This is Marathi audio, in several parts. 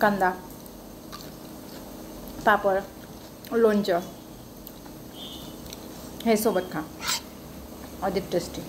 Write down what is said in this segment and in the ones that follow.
कांदा, पापड, लोणचं हे सोबत खा, अधिक टेस्टी.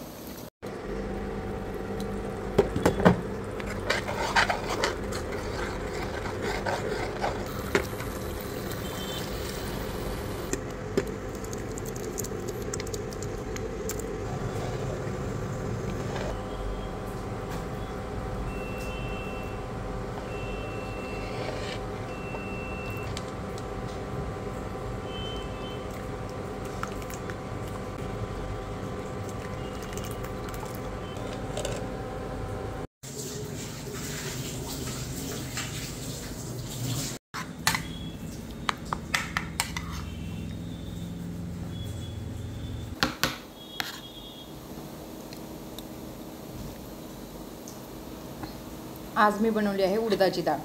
आज मी बनवली आहे उडदाची डाळ.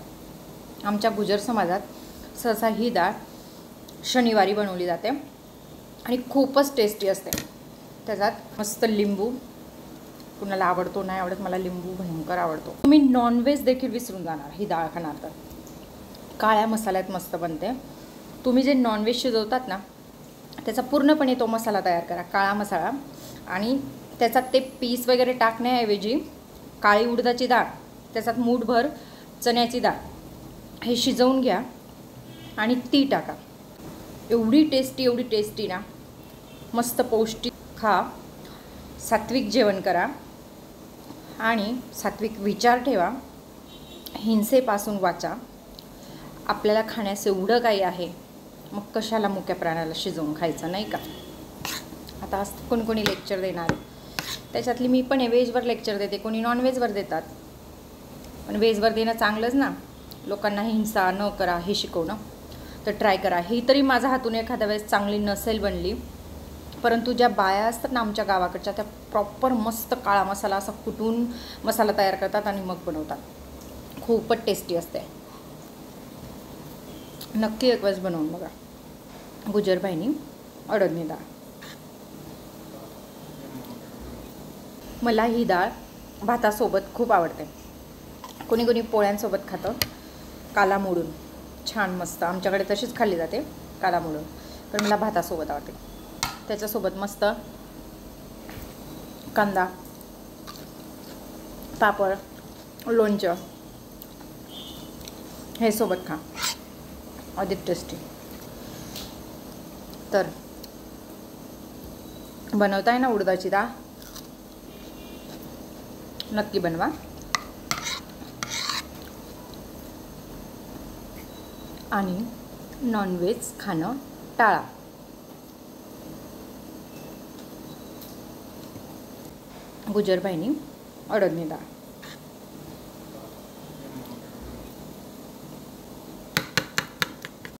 आमच्या गुजर समाजात सहसा ही डाळ शनिवारी बनवली जाते आणि खूपच टेस्टी असते. त्याच्यात मस्त लिंबू, कुणाला आवडतो नाही आवडत, मला लिंबू भयंकर आवडतो. तुम्ही नॉनव्हेज देखील विसरून जाणार ही डाळ खाणार तर. काळ्या मसाल्यात मस्त बनते. तुम्ही जे नॉनव्हेज शिजवतात ना त्याचा पूर्णपणे तो मसाला तयार करा, काळा मसाला, आणि त्याच्यात ते पीस वगैरे टाकण्याऐवजी काळी उडदाची डाळ, त्याच्यात मूठभर चण्याची डाळ हे शिजवून घ्या आणि ती टाका. एवढी टेस्टी ना, मस्त पौष्टिक खा, सात्विक जेवण करा आणि सात्विक विचार ठेवा, हिंसेपासून वाचा. आपल्याला खाण्यास एवढं काही आहे, मग कशाला मुक्या प्राण्याला शिजवून खायचं, नाही का? आता असं कोणी लेक्चर देणार, त्याच्यातली मी पण व्हेजवर लेक्चर देते, कोणी नॉनव्हेजवर देतात. पण व्हेजवर देणं चांगलंच ना, लोकांना हिंसा न करा हे शिकवणं. तर ट्राय करा. ही तरी माझ्या हातून एखाद्या वेळेस चांगली नसेल बनली, परंतु ज्या बाया असतात ना आमच्या गावाकडच्या, त्या प्रॉपर मस्त काळा मसाला असा कुटून मसाला तयार करतात आणि मग बनवतात. खूपच टेस्टी असते. नक्की एक वेळेस बनवून बघा. गुजरबाईंनी अडदणी डाळ. मला ही डाळ भातासोबत खूप आवडते. कोणी पोळ्यांसोबत खातं, काला मोडून छान मस्त. आमच्याकडे तशीच खाल्ली जाते काला मोडून, पण मला भातासोबत आवडते. त्याच्यासोबत मस्त कांदा, पापड, लोणचं हे सोबत खा, अधिक टेस्टी. तर बनवताय ना उडदाची डाळ, नक्की बनवा. आणि नॉनव्हेज खाणं टाळा. गुजरबाईंनी अडदणी डाळ.